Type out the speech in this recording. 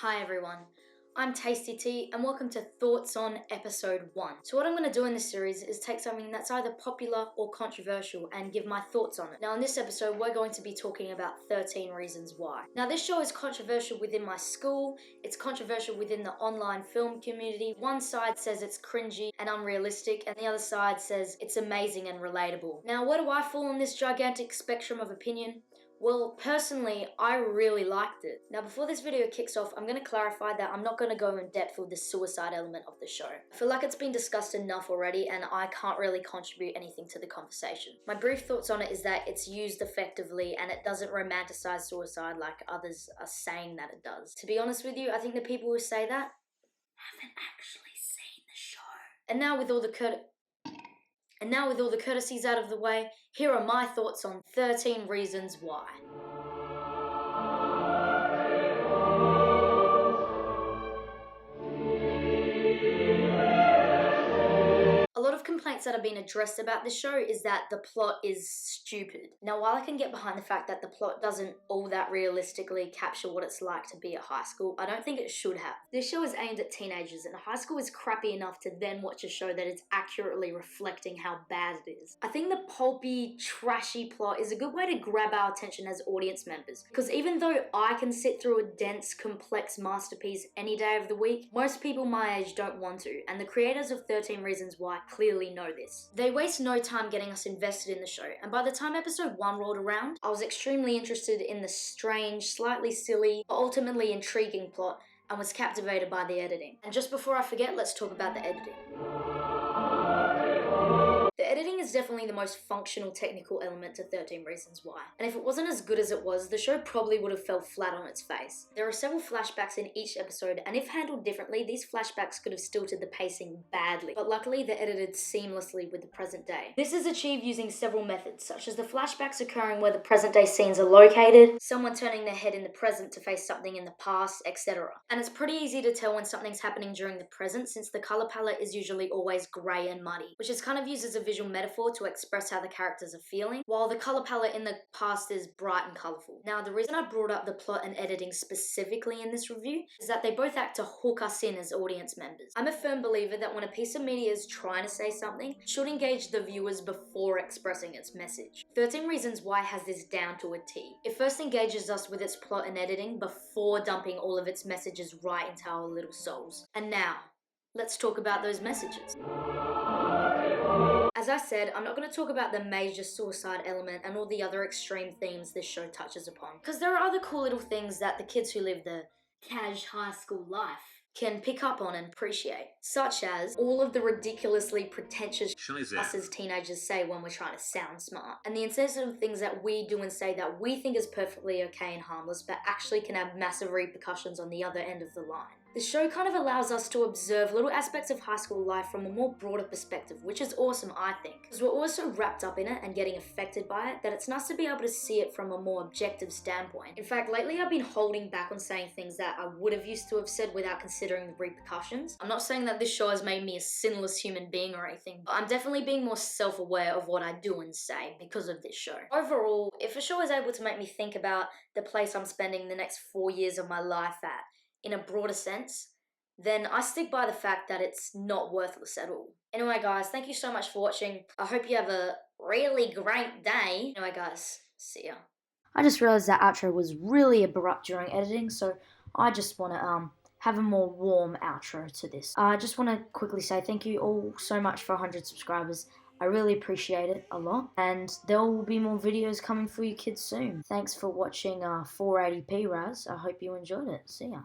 Hi everyone, I'm Tastytea and welcome to Thoughts on Episode 1. So what I'm going to do in this series is take something that's either popular or controversial and give my thoughts on it. Now in this episode we're going to be talking about 13 Reasons Why. Now this show is controversial within my school, it's controversial within the online film community. One side says it's cringy and unrealistic and the other side says it's amazing and relatable. Now where do I fall on this gigantic spectrum of opinion? Well, personally, I really liked it. Now, before this video kicks off, I'm going to clarify that I'm not going to go in depth with the suicide element of the show. I feel like it's been discussed enough already and I can't really contribute anything to the conversation. My brief thoughts on it is that it's used effectively and it doesn't romanticize suicide like others are saying that it does. To be honest with you, I think the people who say that haven't actually seen the show. And now with all the courtesies out of the way, here are my thoughts on 13 Reasons Why. A lot of complaints that have been addressed about this show is that the plot is stupid. Now, while I can get behind the fact that the plot doesn't all that realistically capture what it's like to be at high school, I don't think it should have. This show is aimed at teenagers, and high school is crappy enough to then watch a show that is accurately reflecting how bad it is. I think the pulpy, trashy plot is a good way to grab our attention as audience members, because even though I can sit through a dense, complex masterpiece any day of the week, most people my age don't want to, and the creators of 13 Reasons Why clearly know this. They waste no time getting us invested in the show, and by the time episode 1 rolled around, I was extremely interested in the strange, slightly silly, but ultimately intriguing plot, and was captivated by the editing. And just before I forget, let's talk about the editing. The editing is definitely the most functional technical element to 13 Reasons Why. And if it wasn't as good as it was, the show probably would have fell flat on its face. There are several flashbacks in each episode, and if handled differently, these flashbacks could have stilted the pacing badly. But luckily, they're edited seamlessly with the present day. This is achieved using several methods, such as the flashbacks occurring where the present day scenes are located, someone turning their head in the present to face something in the past, etc. And it's pretty easy to tell when something's happening during the present, since the color palette is usually always grey and muddy, which is kind of used as a visual metaphor to express how the characters are feeling, while the color palette in the past is bright and colorful. Now, the reason I brought up the plot and editing specifically in this review is that they both act to hook us in as audience members. I'm a firm believer that when a piece of media is trying to say something, it should engage the viewers before expressing its message. 13 Reasons Why has this down to a T. It first engages us with its plot and editing before dumping all of its messages right into our little souls. And now, let's talk about those messages. As I said, I'm not going to talk about the major suicide element and all the other extreme themes this show touches upon, because there are other cool little things that the kids who live the cash high school life can pick up on and appreciate, such as all of the ridiculously pretentious us as teenagers say when we're trying to sound smart, and the insensitive things that we do and say that we think is perfectly okay and harmless but actually can have massive repercussions on the other end of the line. The show kind of allows us to observe little aspects of high school life from a more broader perspective, which is awesome, I think, because we're always so wrapped up in it and getting affected by it that it's nice to be able to see it from a more objective standpoint. In fact, lately I've been holding back on saying things that I would have used to have said without considering the repercussions. I'm not saying that this show has made me a sinless human being or anything, but I'm definitely being more self-aware of what I do and say because of this show. Overall, if a show is able to make me think about the place I'm spending the next 4 years of my life at, in a broader sense, then I stick by the fact that it's not worthless at all. Anyway guys, thank you so much for watching. I hope you have a really great day. Anyway guys, see ya. I just realized that outro was really abrupt during editing, so I just want to have a more warm outro to this. I just want to quickly say thank you all so much for 100 subscribers. I really appreciate it a lot, and there will be more videos coming for you kids soon. Thanks for watching 480p Raz. I hope you enjoyed it. See ya.